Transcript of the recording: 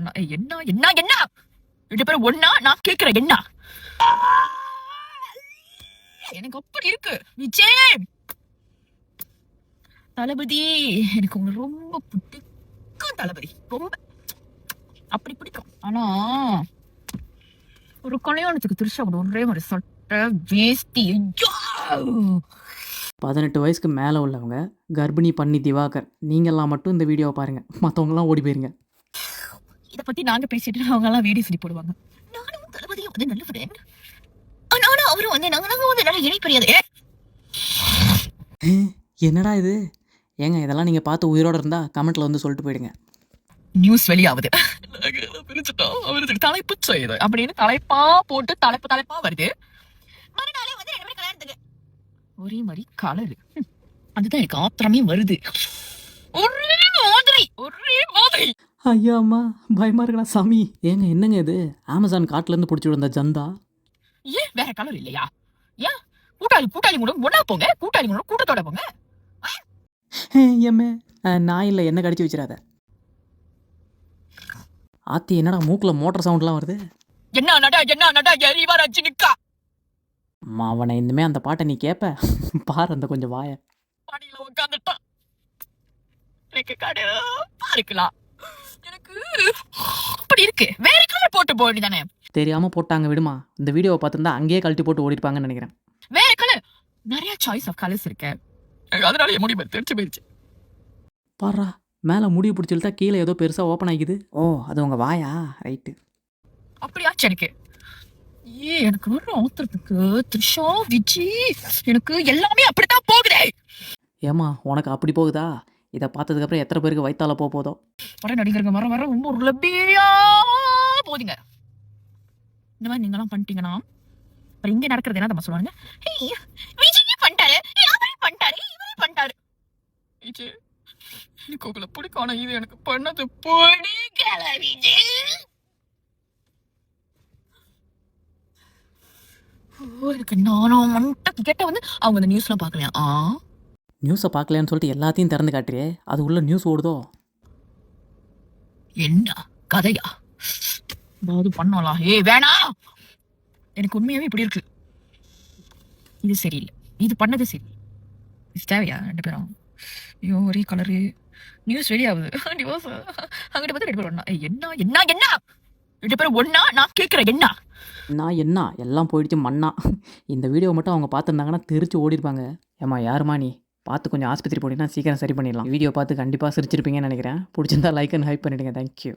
போறேன்னா என்ன என்ன என்ன 2 பேரும் ஒண்ணா? நான் கேக்குறேன் என்ன? எனக்கு அப்படி இருக்கு விஜய் தளபதி. எனக்கு உங்களை ரொம்ப பிடிக்கும் தளபதி, ரொம்ப அப்படி பிடிக்கும். ஆனா ஒரு கல்யாணத்துக்கு திருஷா ஒரே ஒரு சட்டை வேஷ்டி. 18 வயசுக்கு மேலே உள்ளவங்க, கர்ப்பிணி பண்ணி திவாகர், நீங்கள்லாம் மட்டும் இந்த வீடியோவை பாருங்கள், மற்றவங்களாம் ஓடி போயிருங்க. இதை பற்றி நாங்கள் பேசிட்டு அவங்க எல்லாம் வீடியோ சொல்லி போடுவாங்க. நானும் தளபதியும் வந்து நல்ல ஃப்ரெண்ட், ஆனாலும் அவரும் வந்து நாங்கள் வந்து நல்ல இணைப்பறியாது. என்னடா இது? ஏங்க இதெல்லாம் நீங்கள் பார்த்து உயிரோடு இருந்தால் கமெண்ட்டில் வந்து சொல்லிட்டு போயிடுங்க. நியூஸ் வெளியாகுது, பிரிச்சுட்டோம் அவருக்கு தலைப்பு செய்யுது அப்படின்னு தலைப்பா போட்டு தலைப்பா வருது. மறுநாளே வந்து 2 பேரும் கல்யாணத்துக்கு ஒரே மாதிரி கலரு. அதுதான் எனக்கு ஆத்திரமே வருது. ஒரே மாதிரி. ஐயா அம்மா பயமா இருக்கடா சாமி. ஏங்க என்னங்க இது? அமேசான் காட்டுலேருந்து பிடிச்சி வந்த ஜந்தா? ஏன் வேற கலர் இல்லையா? ஏன் கூட்டாளி கூட ஒன்னா போங்க, கூட்டாளி கூட கூட்டத்தோட போங்க. ஏமே நான் இல்லை, என்ன கடிச்சு வச்சிடாத. ஆத்தி என்னடா மூக்கில் மோட்டர் சவுண்ட்லாம் வருது? என்ன நடா எரிவாராச்சு நிக்கா. அவனை இனிமே அந்த பாட்டை நீ கேப்ப பாரு, அந்த கொஞ்சம் வாய பாடியில உட்காந்துட்டான். எனக்கு கடுப்பா இருக்கலாம். எனக்கு அப்படி இருக்கு. வேற கலர் போட்டு போக வேண்டியதானே? தெரியாம போட்டாங்க விடுமா. இந்த வீடியோவை பார்த்துருந்தா அங்கேயே கழட்டி போட்டு ஓடிருப்பாங்கன்னு நினைக்கிறேன். வேற கலர், நிறைய சாய்ஸ் ஆஃப் கலர்ஸ் இருக்கு. அதனால என் முடி தெரிச்சு போயிருச்சு. பாரா மேலே முடி பிடிச்சிருந்தா கீழே ஏதோ பெருசாக ஓப்பன் ஆகிக்குது. ஓ அது உங்கள் வாயா? ரைட்டு. அப்படியாச்சு எனக்கு. எனக்கு வர ஆத்திரத்துக்கு த்ரிஷா விஜய் எனக்கு எல்லாமே அப்படித்தான் போகுதே. ஏமா உனக்கு அப்படி போகுதா? இதை பார்த்ததுக்கப்புறம் எத்தனை பேருக்கு வயிற்றால போதோ? வர நடிகருங்க வர ரொம்ப ஒரு லப்பியா போதுங்க. இந்த மாதிரி நீங்களாம் பண்ணிட்டீங்கன்னா அப்புறம் இங்கே நடக்கிறது என்ன நம்ம சொல்லுவாங்க? விஜய் பண்ணிட்டாரு, அவரே பண்ணிட்டாரு, இவரே பண்ணிட்டாரு. விஜய் எனக்கு உங்களை பிடிக்கும், ஆனா இது எனக்கு பண்ணது பிடிக்கல விஜய். எனக்கு நானும் மட்டும் கேட்ட வந்து அவங்க அந்த நியூஸ்லாம் பார்க்கலையா? நியூஸை பார்க்கலையான்னு சொல்லிட்டு எல்லாத்தையும் திறந்து காட்டுறியே, அது உள்ள நியூஸ் ஓடுதோ? என்ன கதையா? ஏதாவது பண்ணலாம். வேணாம், எனக்கு உண்மையாவே இப்படி இருக்கு. இது சரியில்லை, இது பண்ணது சரி. இது தேவையா? 2 பேரும் ஐயோ ஒரே கலரு. News வெளியாகுது divorce. அங்கிட்ட பார்த்து 2 பேரும் ஒண்ணா. என்ன என்ன என்ன 2 பேரும் ஒண்ணா? நான் கேட்குறேன் என்ன? நான் என்ன எல்லாம் போயிடுச்சு மண்ணா. இந்த வீடியோ மட்டும் அவங்க பார்த்துருந்தாங்கன்னா தெரிச்சு ஓடிருப்பாங்க. ஏம்மா யாருமா நீ? பார்த்து கொஞ்சம் ஆஸ்பத்திரி போனீங்கன்னா சீக்கிரம் சரி பண்ணிடலாம். வீடியோ பார்த்து கண்டிப்பாக சிரிச்சிருப்பீங்கன்னு நினைக்கிறேன். பிடிச்சிருந்தா லைக் அண்ட் ஹைப் பண்ணிவிடுங்க. தேங்க்யூ.